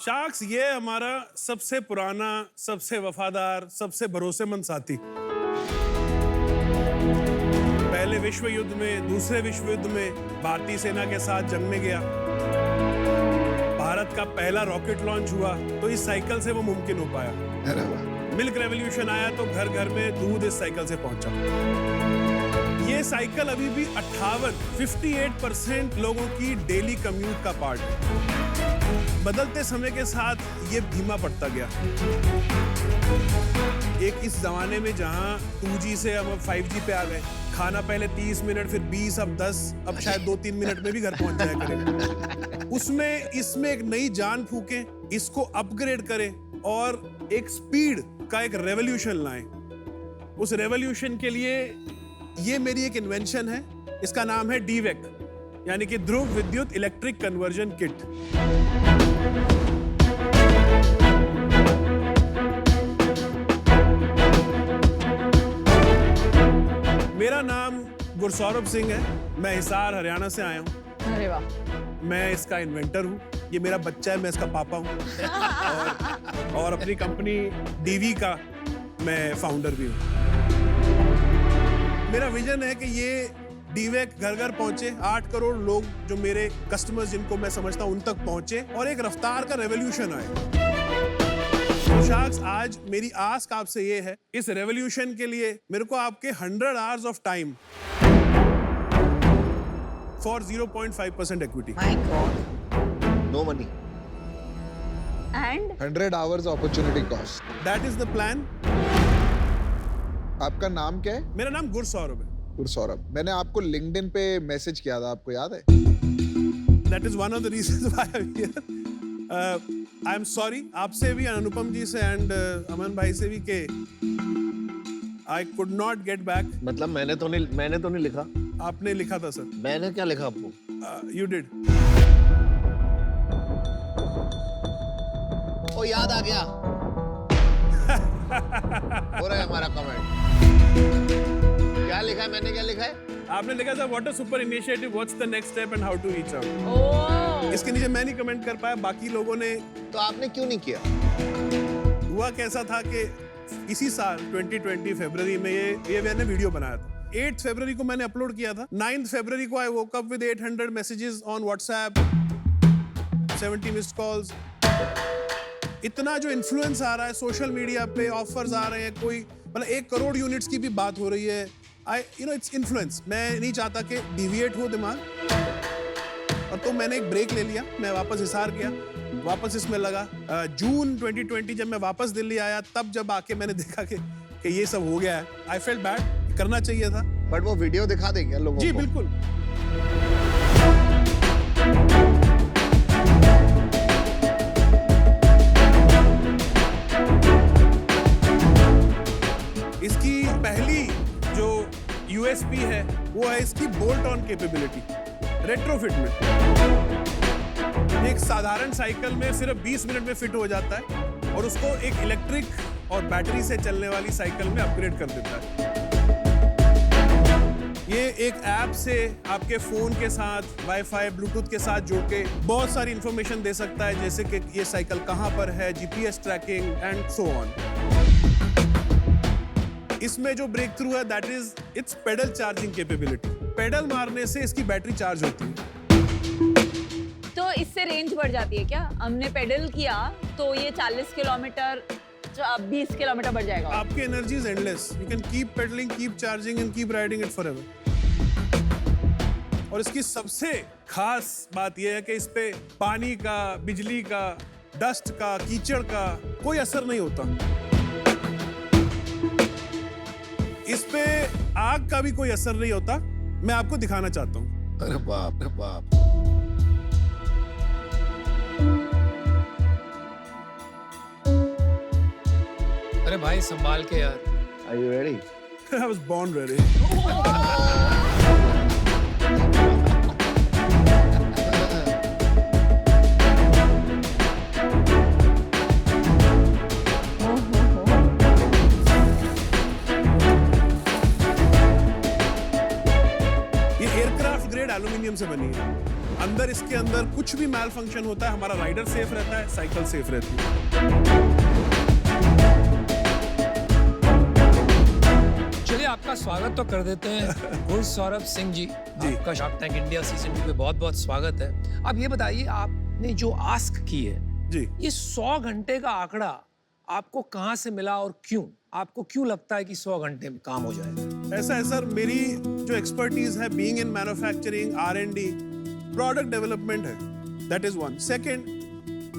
Sharks ये हमारा सबसे पुराना, सबसे वफादार, सबसे भरोसेमंद साथी। पहले विश्व युद्ध में, दूसरे विश्व युद्ध में भारतीय सेना के साथ जंग में गया। भारत का पहला रॉकेट लॉन्च हुआ तो इस साइकिल से वो मुमकिन हो पाया। मिल्क रेवोल्यूशन आया तो घर घर में दूध इस साइकिल से पहुंचा। ये साइकिल अभी भी 58% लोगों की डेली कम्यूट का पार्ट है। बदलते समय के साथ ये धीमा पड़ता गया। एक इस जमाने में जहां 2G से हम 5G पे आ गए, खाना पहले 30 मिनट, फिर 20, अब 10, अब शायद 2-3 मिनट में भी घर पहुंच जाया करेगा। उसमें इसमें एक नई जान फूकें, इसको अपग्रेड करें और एक स्पीड का एक रेवोल्यूशन लाएं। उस रेवोल्यूशन के लिए ये मेरी एक इन्वेंशन है, इसका नाम है DVEC, यानी कि ध्रुव विद्युत इलेक्ट्रिक कन्वर्जन किट। मेरा नाम गुरसौरभ सिंह है, मैं हिसार हरियाणा से आया हूँ। अरे वाह। मैं इसका इन्वेंटर हूँ, ये मेरा बच्चा है, मैं इसका पापा हूँ। और अपनी कंपनी DV का मैं फाउंडर भी हूँ। मेरा विजन है कि ये DVEC घर घर पहुंचे, 8 करोड़ लोग जो मेरे कस्टमर्स जिनको मैं समझता हूं उन तक पहुंचे और एक रफ्तार का रेवोल्यूशन आए। तो शार्क्स, आज मेरी आस्क आपसे ये है, इस रेवोल्यूशन के लिए मेरे को आपके 100 hours of time for 0.5% equity. My God. No money. And 100 hours opportunity cost. That is the plan. आपका नाम क्या है? मेरा नाम गुरसौरभ है। गुरसौरभ। मैंने आपको लिंक्डइन पे मैसेज किया था, आपको याद है? That is one of the reasons why I'm here. I am sorry, आपसे भी, अनुपम जी से एंड अमन भाई से भी, के I could not get back. मतलब मैंने तो नहीं लिखा। आपने लिखा था सर। मैंने क्या लिखा आपको? You did. ओ याद आ गया। हो रहा है हमारा कमेंट। क्या लिखा है? मैंने क्या लिखा है? आपने लिखा था what a super initiative, what's the next step and how to reach out. Oh, इसके नीचे मैं नहीं कमेंट कर पाया, बाकी लोगों ने। तो आपने क्यों नहीं किया? हुआ कैसा था कि इसी साल 2020 फरवरी में ये मैंने वीडियो बनाया था। 8 फरवरी को मैंने अपलोड किया था। 9 फरवरी को I woke up with 800 messages on WhatsApp, 70 missed calls. इतना जो इन्फ्लुएंस आ रहा है सोशल मीडिया पे, ऑफर्स आ रहे हैं, कोई मतलब 1 करोड़ यूनिट्स की भी बात हो रही है। Its influence. मैं नहीं चाहता कि डिविएट हो दिमाग, और तो मैंने एक ब्रेक ले लिया। मैं वापस हिसार गया, वापस इसमें लगा। जून 2020 जब मैं वापस दिल्ली आया, तब जब आके मैंने देखा कि ये सब हो गया है, आई फेल्ट बैड, करना चाहिए था। बट वो वीडियो दिखा देंगे लोगों को। जी बिल्कुल। इसकी पहली जो USP है वो है इसकी बोल्ट ऑन कैपेबिलिटी। रेट्रोफिट में एक साधारण साइकिल में सिर्फ 20 मिनट में फिट हो जाता है और उसको एक इलेक्ट्रिक और बैटरी से चलने वाली साइकिल में अपग्रेड कर देता है। ये एक ऐप से आपके फोन के साथ वाईफाई, ब्लूटूथ के साथ जोड़ के बहुत सारी इंफॉर्मेशन दे सकता है, जैसे कि ये साइकिल कहां पर है, GPS tracking and so on. इसमें जो ब्रेक थ्रू है that is its pedal charging capability. Pedal मारने से इसकी बैटरी चार्ज होती है। तो इससे रेंज बढ़ जाती है क्या? हमने पेडल किया तो ये 40 किलोमीटर 20 किलोमीटर बढ़ जाएगा। आपकी energy is endless. You can keep pedalling, keep charging and keep riding it forever. और इसकी सबसे खास बात यह है कि इस पे पानी का, बिजली का, डस्ट का, कीचड़ का कोई असर नहीं होता। इस पे आग का भी कोई असर नहीं होता। मैं आपको दिखाना चाहता हूँ। अरे बाप रे बाप। अरे भाई संभाल के यार। Are you ready? I was born ready. Grade aluminium से बनी है। अंदर इसके अंदर कुछ भी मैल फंक्शन होता है, हमारा राइडर सेफ रहता है, साइकिल सेफ रहती है। चलिए आपका स्वागत तो कर देते हैं गुरु सौरभ सिंह जी। आपका शार्क टैंक इंडिया सीजन 2 पे बहुत बहुत स्वागत है। अब ये बताइए, आपने जो आस्क की है जी, ये 100 घंटे का आंकड़ा आपको कहाँ से मिला और क्यों? आपको क्यों लगता है कि 100 घंटे में काम हो जाएगा? ऐसा है सर, मेरी जो एक्सपर्टीज है being in manufacturing, R&D, product development है, that is one. Second,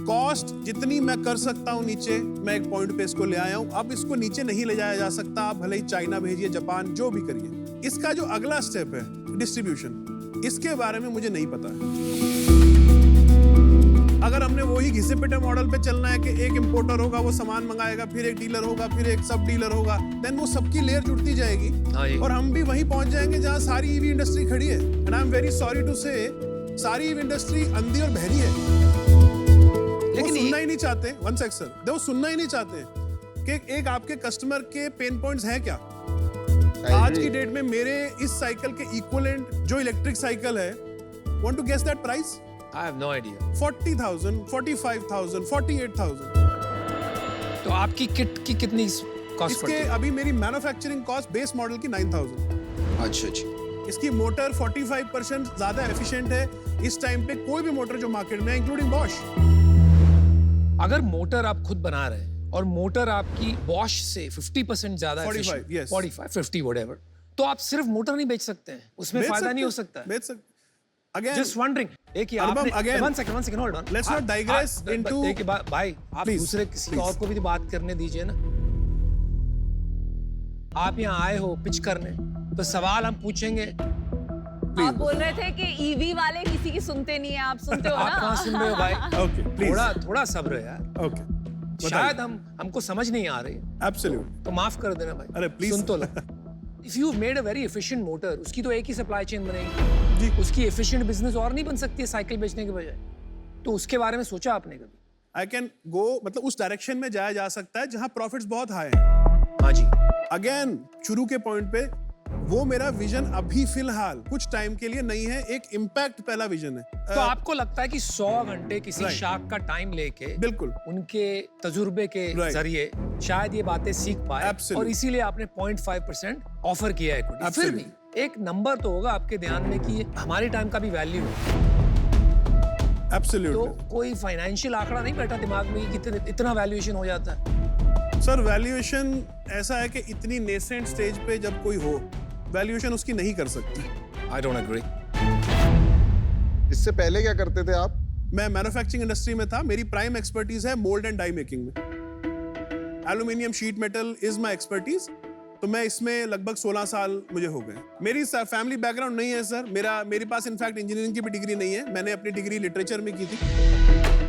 cost जितनी मैं कर सकता हूँ नीचे, मैं एक पॉइंट पे इसको ले आया हूँ। अब इसको नीचे नहीं ले जाया जा सकता, आप भले ही चाइना भेजिए, जापान, जो भी करिए। इसका जो अगला स्टेप है डिस्ट्रीब्यूशन, इसके बारे में मुझे नहीं पता है। अगर हमने वही घिसे पिटे मॉडल पे चलना है कि एक इंपोर्टर होगा, वो सामान मंगाएगा, फिर एक डीलर होगा, फिर एक सब डीलर होगा, देन वो सबकी लेयर जुड़ती जाएगी और हम भी वहीं पहुंच जाएंगे जहां सारी ईवी इंडस्ट्री खड़ी है। And I am very sorry to say, सारी ईवी इंडस्ट्री अंधी और बहरी है। लेकिन सुनना ही नहीं चाहते, वन सेक सर, वो सुनना ही नहीं चाहते कि एक आपके कस्टमर के पेन पॉइंट्स हैं क्या। आज की डेट में मेरे इस साइकिल के इक्विवेलेंट जो इलेक्ट्रिक साइकिल है, want to guess that price? I have no idea. 40,000, 45,000, 48,000। तो आपकी किट की कितनी कॉस्ट पड़ती इसके है? अभी मेरी मैन्युफैक्चरिंग कॉस्ट बेस मॉडल की 9,000। अच्छा अच्छा। इसकी मोटर 45% ज्यादा एफिशिएंट है इस टाइम पे कोई भी मोटर जो मार्केट में है, इंक्लूडिंग बॉश। अगर मोटर आप खुद बना रहे हैं और मोटर आपकी बॉश से 50% ज्यादा 45, yes. 45, 50 whatever, तो आप सिर्फ मोटर नहीं बेच सकते हैं, उसमें फायदा नहीं हो सकता है। बेच सकते। Again, Just wondering, एक ही Anupam, आपने again, one second, hold on. let's not digress into- एक भाई, आप Please, दूसरे किसी please. और को भी तो बात करने दीजिए ना। आप यहाँ आए हो पिच करने, तो सवाल हम पूछेंगे। आप बोल रहे थे कि ईवी वाले किसी की सुनते नहीं है, आप सुनते हो आप कहाँ ना? सुन रहे हो भाई? Okay, please. थोड़ा सब्र है यार। Okay. शायद हमको समझ नहीं आ रही है, Absolute. तो माफ कर देना भाई। अरे, please. सुन तो लो। If you made a very efficient motor, उसकी तो एक ही सप्लाई चेन बनेगी। जी। उसकी efficient बिजनेस और नहीं बन सकती है साइकिल बेचने के बजाय। तो उसके बारे में सोचा आपने कभी? I can go, मतलब उस डायरेक्शन में जाया जा सकता है जहां प्रॉफिट्स बहुत हाई हैं। हाँ जी। अगेन शुरू के पॉइंट पे, वो मेरा विजन अभी फिलहाल कुछ टाइम के लिए नहीं है, एक इम्पैक्ट पहला विजन है। तो आपको लगता है कि 100 घंटे किसी Right. शार्क का टाइम लेके बिल्कुल उनके तजुर्बे के Right. जरिए शायद ये बातें सीख पाए Absolutely. और इसीलिए आपने 0.5% ऑफर किया है equity। फिर Absolutely. भी एक नंबर तो होगा आपके ध्यान में कि ये हमारे टाइम का भी वैल्यू है। तो एब्सोल्युटली कोई फाइनेंशियल आंकड़ा नहीं बैठा दिमाग में कि इतना वैल्यूएशन हो जाता है? सर, वैल्यूएशन ऐसा है कि इतनी नेसेंट स्टेज पे जब कोई हो, वैल्यूएशन उसकी नहीं कर सकती। I don't agree. इससे पहले क्या करते थे आप? मैं मैन्युफैक्चरिंग इंडस्ट्री में था, मेरी प्राइम एक्सपर्टीज है मोल्ड एंड डाई मेकिंग में। Aluminium sheet metal is my expertise, तो मैं इसमें लगभग 16 साल मुझे हो गए। मेरी फैमिली बैकग्राउंड नहीं है सर, मेरे पास इनफैक्ट इंजीनियरिंग की भी डिग्री नहीं है, मैंने अपनी डिग्री लिटरेचर में की थी।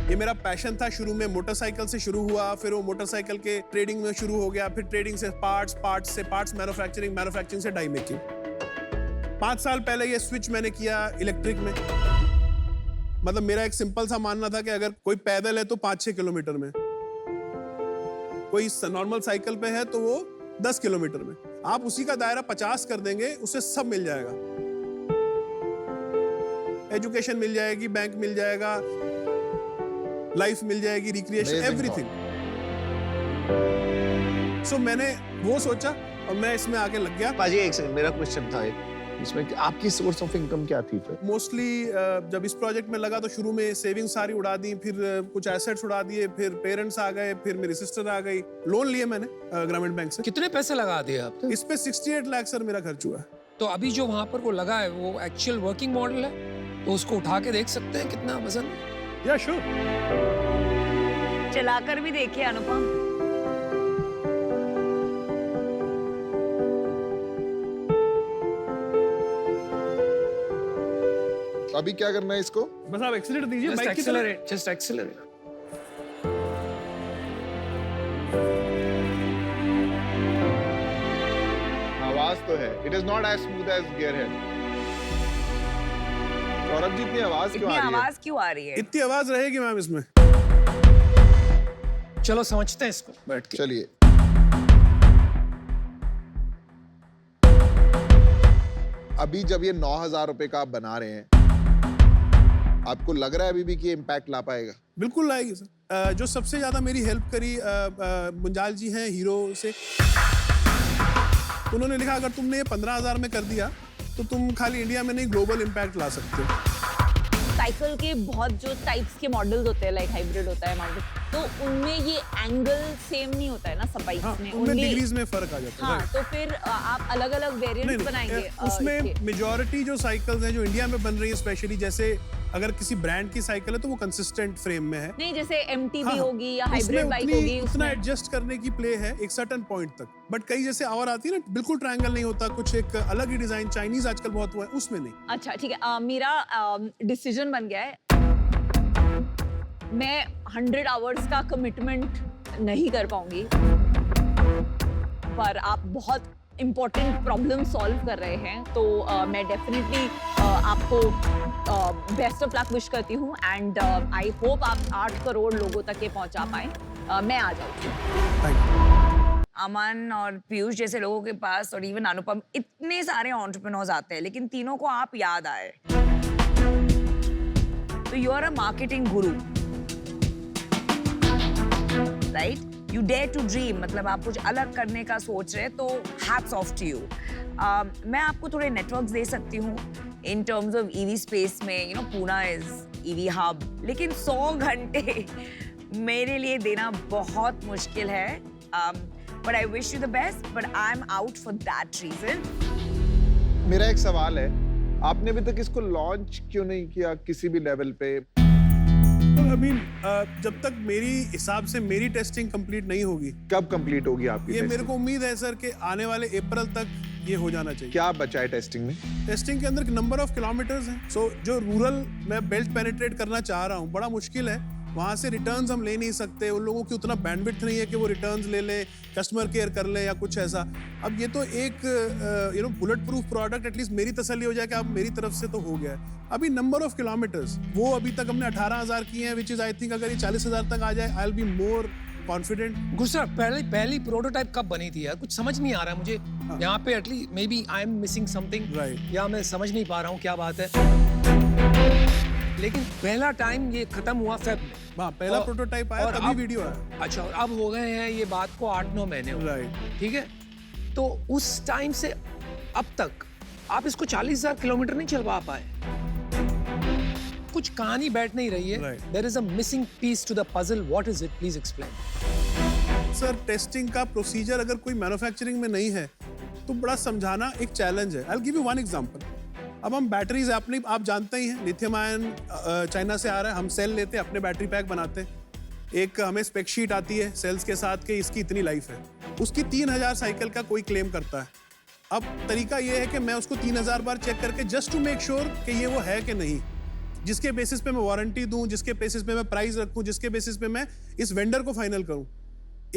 ये मेरा पैशन था, शुरू में मोटरसाइकिल से शुरू हुआ, फिर वो मोटरसाइकिल के ट्रेडिंग में शुरू हो गया, फिर ट्रेडिंग से पार्ट्स मैन्युफैक्चरिंग से डाई मेकिंग। 5 साल पहले ये स्विच मैंने किया इलेक्ट्रिक में। मतलब मेरा एक सिंपल सा मानना था कि अगर कोई पैदल है तो 5-6 किलोमीटर में, कोई नॉर्मल साइकिल पे है तो वो 10 किलोमीटर में। आप उसी का दायरा 50 कर देंगे, उससे सब मिल जाएगा। एजुकेशन मिल जाएगी, बैंक मिल जाएगा, लाइफ मिल जाएगी, रिक्रिएशन, एवरीथिंग। सो मैंने वो सोचा और मैं इसमें आके लग गया। पाजी एक सेकंड, मेरा क्वेश्चन था इसमें कि आपकी सोर्स ऑफ इनकम क्या थी फिर? मोस्टली जब इस प्रोजेक्ट में लगा तो शुरू में सेविंग्स सारी उड़ा दी, फिर कुछ एसेट्स उड़ा दिए, फिर पेरेंट्स आ गए, फिर मेरी सिस्टर आ गई। लोन लिए मैंने ग्रामीण बैंक से। कितने पैसे लगा दिए आपने? इस पे 68 लाख सर मेरा खर्च हुआ। तो अभी जो वहां पर वो लगा है वो एक्चुअल वर्किंग मॉडल है, तो उसको उठा के देख सकते हैं कितना वजन है। या श्योर। चलाकर भी देखिए अनुपम। अभी क्या करना है इसको? बस आप एक्सीलरेट दीजिए जस्ट बाइक की तरह। Accelerate, just accelerate. आवाज तो है, it is not as smooth as gear head. Saurabh ji, इतनी आवाज क्यों इतनी आ रही है? आवाज क्यों आ रही है? इतनी आवाज रहेगी मैम इसमें? चलो समझते हैं इसको बैठ के। चलिए, अभी जब ये 9,000 रुपए का आप बना रहे हैं, आपको लग रहा है अभी भी कि इम्पैक्ट ला पाएगा? बिल्कुल लाएगी सर। जो सबसे ज्यादा मेरी हेल्प करी मुंजाल जी हैं हीरो से। उन्होंने लिखा अगर तुमने ये 15,000 में कर दिया तो तुम खाली इंडिया में नहीं ग्लोबल इम्पैक्ट ला सकते हो। साइकिल के बहुत जो टाइप्स के मॉडल्स होते हैं, लाइक हाइब्रिड होता है, माउंटेन, तो उनमें ये एंगल सेम नहीं होता है ना सब बाइक्स हाँ, में। उनमें डिग्रीज में फर्क आ जाता है। हाँ, तो फिर आप अलग अलग वेरिएंट्स बनाएंगे उसमें मेजॉरिटी जो साइकिल्स हैं जो इंडिया में बन रही है, स्पेशली जैसे अगर किसी ब्रांड की साइकिल है तो वो कंसिस्टेंट फ्रेम में है। नहीं, जैसे MTB हाँ, होगी या उसमें हाइब्रिड बाइक होगी, उतना उसमें एडजस्ट करने की प्ले है एक सर्टेन पॉइंट तक। बट कई जैसे और आती है ना, बिल्कुल ट्रायंगल नहीं होता, कुछ एक अलग ही डिजाइन, चाइनीज आजकल बहुत हुआ है, उसमें नहीं। अच्छा ठीक है, मेरा डिसीजन बन गया है। मैं 100 आवर्स का कमिटमेंट नहीं कर पाऊंगी, पर आप बहुत इम्पोर्टेंट प्रॉब्लम सॉल्व कर रहे हैं, तो मैं डेफिनेटली आपको बेस्ट ऑफ लक विश करती हूँ, एंड आई होप आप 8 करोड़ लोगों तक ये पहुंचा पाए। मैं आ जाऊँगी। अमन और पीयूष जैसे लोगों के पास, और इवन अनुपम, इतने सारे एंटरप्रेन्योर्स आते हैं, लेकिन तीनों को आप याद आए। तो you are a marketing guru, right? You dare to dream, मतलब आप कुछ अलग करने का सोच रहे हैं, तो हैट्स ऑफ टू यू। मैं आपको थोड़े नेटवर्क्स दे सकती हूँ in terms of EV space में। You know, Poona is EV hub, लेकिन 100 घंटे मेरे लिए देना बहुत मुश्किल है। But I wish you the best, but I'm out for that reason. मेरा एक सवाल है, आपने अभी तक इसको लॉन्च क्यों नहीं किया किसी भी लेवल पे? जब तक मेरी हिसाब से मेरी टेस्टिंग कंप्लीट नहीं होगी। कब कंप्लीट होगी आपकी ये testing? मेरे को उम्मीद है सर कि आने वाले अप्रैल तक ये हो जाना चाहिए। क्या बचा है टेस्टिंग में? टेस्टिंग के अंदर नंबर ऑफ किलोमीटर्स हैं। सो जो रूरल मैं बेल्ट पेनिट्रेट करना चाह रहा हूँ, बड़ा मुश्किल है। वहाँ से रिटर्न्स हम ले नहीं सकते, उन लोगों की उतना बैंडविड्थ नहीं है कि वो रिटर्न्स ले ले, कस्टमर केयर कर ले या कुछ ऐसा। अब ये तो एक बुलेट प्रूफ प्रोडक्ट, एटलीस्ट मेरी तसल्ली हो जाए कि अब मेरी तरफ से तो हो गया है। अभी नंबर ऑफ किलोमीटर्स वो अभी तक हमने 18,000 किए हैं, विच इज आई थिंक अगर ये 40,000 तक आ जाए, I will be more confident. गुस्सा, पहली प्रोटोटाइप कब बनी थी यार? कुछ समझ नहीं आ रहा है मुझे। यहाँ पे at least maybe I am missing something, या मैं समझ नहीं पा रहा हूँ क्या बात है। लेकिन पहला टाइम ये खत्म हुआ फेब में। हाँ, पहला प्रोटोटाइप आया, तभी वीडियो आया। अच्छा, और अब हो गए हैं ये बात को 8-9 महीने हो गए। राइट, ठीक है, तो उस टाइम से अब तक आप इसको 40,000 किलोमीटर नहीं चलवा पाए। कुछ कहानी बैठ नहीं रही है। There is a missing piece to the puzzle. What is it? Please explain. Sir, testing का प्रोसीजर अगर कोई मैन्युफैक्चरिंग में नहीं है तो बड़ा समझाना एक चैलेंज है। I will give you one example. अब हम बैटरीज, आप जानते ही हैं, लिथियम आयन चाइना से आ रहा है, हम सेल लेते हैं, अपने बैटरी पैक बनाते हैं। एक हमें स्पेक शीट आती है सेल्स के साथ कि इसकी इतनी लाइफ है, उसकी 3,000 साइकिल का कोई क्लेम करता है। अब तरीका ये है कि मैं उसको 3,000 बार चेक करके जस्ट टू मेक श्योर कि ये वो है कि नहीं, जिसके बेसिस पे मैं वारंटी दूं, जिसके बेसिस पे मैं प्राइस रखूं, जिसके बेसिस पे मैं इस वेंडर को फाइनल करूं।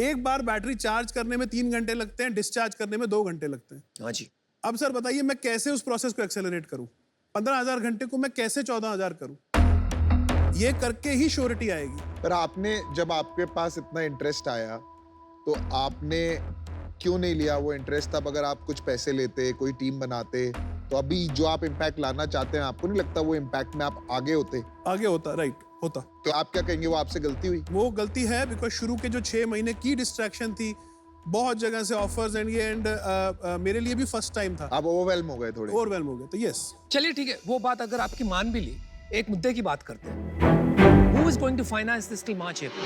एक बार बैटरी चार्ज करने में 3 घंटे लगते हैं, डिस्चार्ज करने में 2 घंटे लगते हैं। हाँ जी। अब सर बताइए, मैं कैसे उस प्रोसेस को एक्सेलरेट करूं? 15,000 घंटे को मैं कैसे 14,000 करूं? ये करके ही श्योरिटी आएगी। पर आपने, जब आपके पास इतना इंटरेस्ट आया तो आपने क्यों नहीं लिया वो इंटरेस्ट? तब अगर आप कुछ पैसे लेते, कोई टीम बनाते, तो अभी जो आप इम्पैक्ट लाना चाहते हैं, आपको नहीं लगता वो इम्पैक्ट में आप आगे होते? आगे होता, राइट, होता। तो आप क्या कहेंगे, वो आपसे गलती हुई? वो गलती है, बिकॉज शुरू के जो 6 महीने की डिस्ट्रैक्शन थी, बहुत जगह से ऑफर्स एंड ये, एंड मेरे लिए भी फर्स्ट टाइम था। आप ओवरवेल्म हो गए थोड़े? ओवरवेल्म हो गए, तो यस। चलिए ठीक है, वो बात अगर आपकी मान भी ली, एक मुद्दे की बात करते हैं। Who is going to finance this till March, April?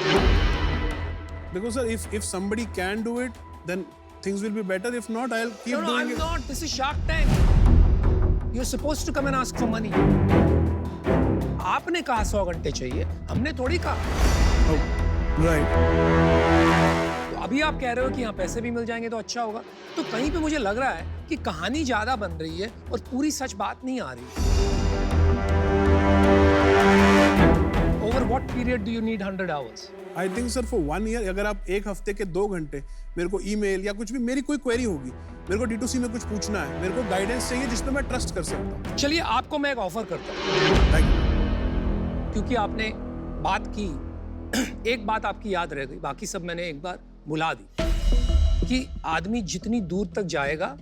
Because sir, if somebody can do it, then things will be better. If not, I'll keep No, doing I'm it. not. This is Shark Tank. You're supposed to come and ask for money. आपने कहा 100 घंटे चाहिए, हमने थोड़ी कहा। Oh, right. तो अभी आप कह रहे हो कि यहाँ पैसे भी मिल जाएंगे तो अच्छा होगा, तो कहीं पे मुझे लग रहा है कि कहानी ज्यादा बन रही है और पूरी सच बात नहीं आ रही। Over what period do you need 100 hours? I think sir for 1 year, अगर आप 1 हफ्ते के 2 घंटे मेरे को ईमेल या कुछ भी, मेरी कोई क्वेरी होगी, मेरे को D2C में कुछ पूछना है, मेरे को गाइडेंस चाहिए जिसमें मैं ट्रस्ट कर सकता हूँ। चलिए आपको मैं एक ऑफर करता हूँ। Thank you. क्योंकि आपने बात की, एक बात आपकी याद रह गई, बाकी सब मैंने एक बार भुला दी कि आदमी जितनी दूर तक जाएगा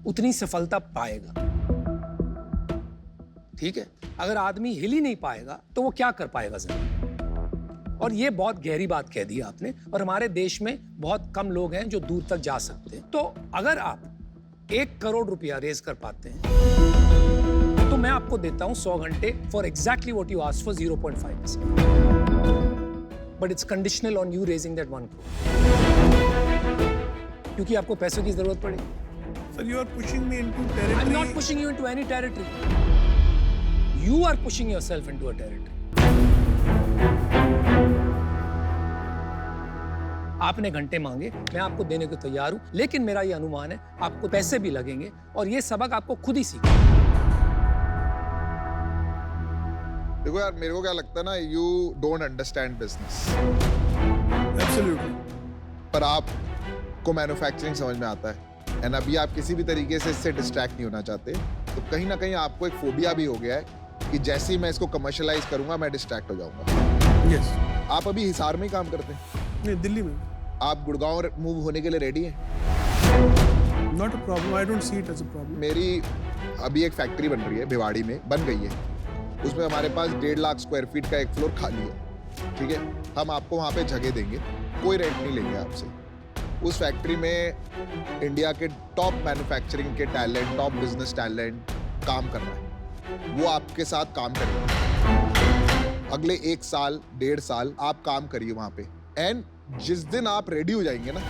उतनी सफलता पाएगा। ठीक है? अगर आदमी हिल ही नहीं पाएगा तो वो क्या कर पाएगा जमीन? और ये बहुत गहरी बात कह दी आपने, और हमारे देश में बहुत कम लोग हैं जो दूर तक जा सकते हैं। तो अगर आप 1 करोड़ रुपया रेज कर पाते हैं तो मैं आपको देता हूं 100 घंटे for exactly what you asked for 0.5%, but it's conditional on you raising that 1 crore, क्योंकि आपको पैसों की जरूरत पड़ेगी। Sir, you are pushing me into I'm territory. not pushing you into any territory. You are pushing yourself into a territory. आपने घंटे मांगे, मैं आपको देने को तैयार हूं, लेकिन मेरा ये अनुमान है आपको पैसे भी लगेंगे और ये सबक आपको खुद ही सीखना। देखो यार, मेरे को क्या लगता है ना, you don't understand business, Absolutely. पर आपको मैन्युफैक्चरिंग समझ में आता है, एंड अभी आप किसी भी तरीके से इससे डिस्ट्रैक्ट नहीं होना चाहते, तो कहीं ना कहीं आपको एक फोबिया भी हो गया है कि जैसे ही मैं इसको कमर्शियलाइज करूंगा मैं डिस्ट्रैक्ट हो जाऊंगा। Yes. आप अभी हिसार में ही काम करते हैं, नहीं, दिल्ली में। आप गुड़गांव मूव होने के लिए रेडी हैं? Not a problem. I don't see it as a problem. मेरी अभी एक फैक्ट्री बन रही है भिवाड़ी में, बन गई है, उसमें हमारे पास 1.5 लाख स्क्वायर फीट का एक फ्लोर खाली है, ठीक है? हम आपको वहाँ पे जगह देंगे, कोई रेंट नहीं लेंगे आपसे। उस फैक्ट्री में इंडिया के टॉप मैन्युफैक्चरिंग के टैलेंट, टॉप बिजनेस टैलेंट काम कर रहा है, वो आपके साथ काम करेंगे। अगले 1 साल 1.5 साल आप काम करिए वहाँ पे, एंड जिस दिन आप रेडी हो जाएंगे ना,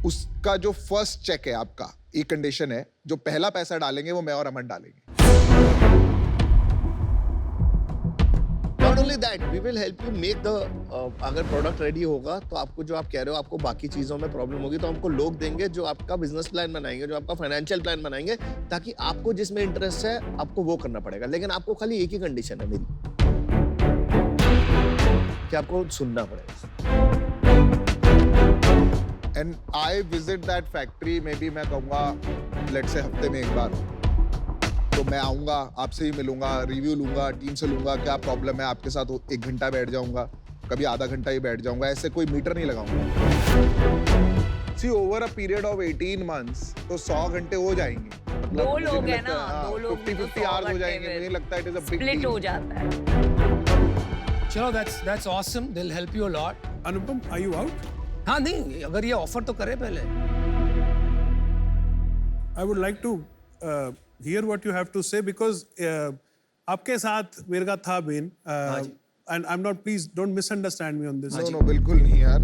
उसका जो फर्स्ट चेक है आपका, एक कंडीशन है, जो पहला पैसा डालेंगे वो मैं और अमन डालेंगे। Not only that, we will help you make the अगर प्रोडक्ट रेडी होगा तो आपको जो आप कह रहे हो आपको बाकी चीजों में प्रॉब्लम होगी, तो हमको लोग देंगे जो आपका बिजनेस प्लान बनाएंगे, जो आपका फाइनेंशियल प्लान बनाएंगे, ताकि आपको जिसमें इंटरेस्ट है आपको वो करना पड़ेगा। लेकिन आपको खाली एक ही कंडीशन है मेरी, कि आपको सुनना पड़ेगा। And I visit that factory, may be मैं कहूँगा लेट्स से हफ्ते में 1 बार, तो मैं आऊँगा, आपसे ही मिलूंगा, रिव्यू लूंगा, टीम से लूंगा क्या प्रॉब्लम है, आपके साथ 1 घंटा बैठ जाऊंगा, कभी आधा घंटा ही बैठ जाऊंगा, ऐसे कोई मीटर नहीं लगाऊंगा। See over a period of 18 months तो 100 घंटे हो जाएंगे, मतलब दो मुझे लोग नहीं हैं लगता- ना, हाँ, दो लोग 50-50 आवर्स हो जाएंगे, मुझे नहीं लगता it is a big split हो जाता है। चलो, that's awesome. They'll help you a lot. Anupam, are you out? हाँ, नहीं, अगर ये ऑफर तो करे पहले। I would like to hear what you have to say because आपके साथ मेरे का था Ben, and I'm not, please don't misunderstand me on this. No बिल्कुल नहीं यार।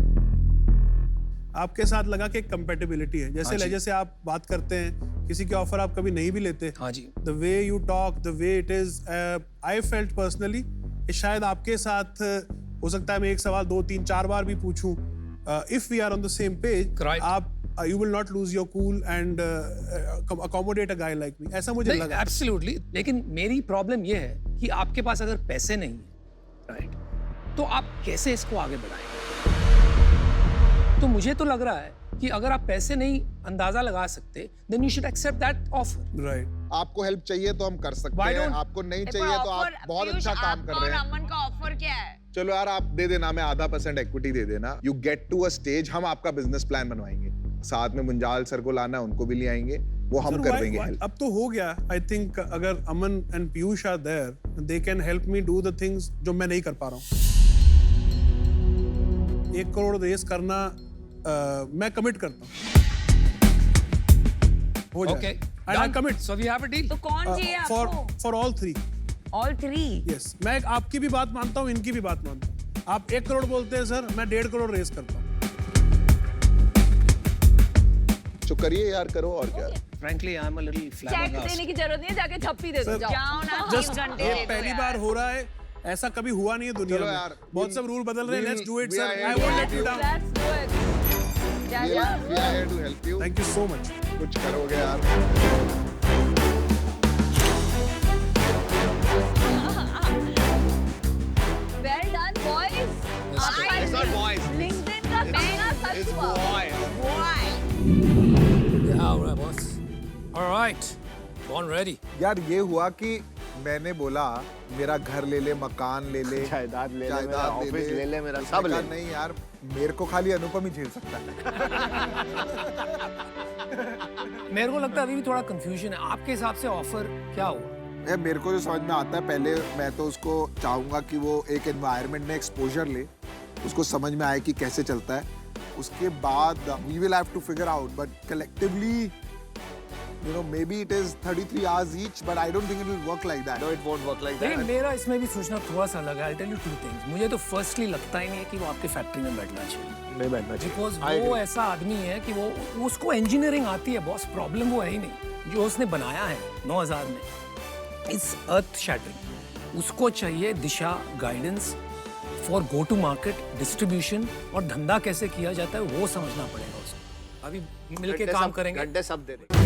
आपके साथ लगा कि कंपेटिबिलिटी है, जैसे लहजे से आप बात करते हैं, किसी की ऑफर आप कभी नहीं भी लेते। हाँ जी। The way you talk, the way it is, I felt personally कि शायद आपके साथ हो सकता है मैं एक सवाल 2, 3, 4 बार भी पूछूं, if we are on the same page, Right. आप you will not lose your cool and accommodate a guy like me, ऐसा मुझे लगा। एब्सोल्युटली, लेकिन मेरी प्रॉब्लम ये है कि आपके पास अगर पैसे नहीं है, राइट, तो आप कैसे इसको आगे बढ़ाएंगे? तो मुझे तो लग रहा है कि अगर आप पैसे नहीं अंदाजा लगा सकते, then you should accept that offer. Right. आपको हेल्प चाहिए तो हम कर सकते Why हैं, don't- आपको नहीं चाहिए तो आप बहुत अच्छा काम कर रहे हैं। अमन का ऑफर क्या है? चलो यार, आप दे देना, मैं 0.5% इक्विटी दे देना, you get to a stage, हम आपका बिजनेस प्लान बनवाएंगे, साथ में मुंजाल सर को लाना, उनको भी ले आएंगे, वो हम Sir, कर why- देंगे why- help। अब तो हो गया, आई थिंक अगर Aman and Piyush are there, they can help me do the things जो मैं नहीं कर पा रहा हूँ। 1 करोड़ रेस करना मैं कमिट करता हूँ, हो जाए। Okay. And I commit. So we have a deal. तो कौन चाहिए आपको? for all 3. All 3? Yes. मैं आपकी भी बात मानता हूँ, इनकी भी बात मानता हूँ। आप 1 करोड़ बोलते हैं सर, मैं 1.5 करोड़ रेस करता हूँ। तो करिए यार, करो और क्या। Frankly, I'm a little check flabbergasted. देने की जरूरत नहीं है, जाके झप्पी दे दो, Sir, जाओ। जाओ ना, 3 Just घंटे ये दे दो पहली यार। बार हो रहा है, ऐसा कभी हुआ नहीं है दुनिया चलो में। यार, बहुत सब रूल बदल रहे हैं, let's do it sir, I won't let you down. Let's do it. We are here to help you। Thank you so much. कुछ करोगे यार। Well done, boys. आपका It's not boys. LinkedIn का सपना सच It's हुआ। boys. Yeah, all right, boss. All right. Born ready. यार ये हुआ कि मैंने बोला मेरा घर ले ले, मकान ले ले, जायदाद ले ले, जायदाद मेरा ऑफिस ले ले, मेरा उसने सब कहा, ले ले। नहीं यार, मेरे को खाली अनुपम ही झेल सकता है। मेरे को लगता है अभी भी थोड़ा कंफ्यूजन है। आपके हिसाब से ऑफर क्या हुआ? है मेरे को जो समझ में आता है, पहले मैं तो उसको चाहूँगा कि वो एक एनवायरनमेंट में एक्सपोजर ले, उसको समझ में आए कि कैसे चलता है. उसके बाद we will have to figure out, but collectively you know, maybe it is 33 hours each, but I don't think it will work like that. No, it won't work like that. लेकिन मेरा इसमें भी सोचना थोड़ा सा अलग है. I'll tell you two things. मुझे तो फर्स्टली लगता ही नहीं है कि वो आपके फैक्ट्री में बैठना चाहिए. नहीं बैठना चाहिए. बिकॉज I वो agree. ऐसा आदमी है कि वो उसको इंजीनियरिंग आती है बॉस. प्रॉब्लम वो है ही नहीं. जो उसने बनाया है 9000 में इज अर्थ शैटरिंग. उसको चाहिए दिशा, guidance for go to market, distribution और धंधा कैसे किया जाता है वो समझना पड़ेगा उसको. अभी मिलके काम करेंगे. घंटे सब दे देंगे.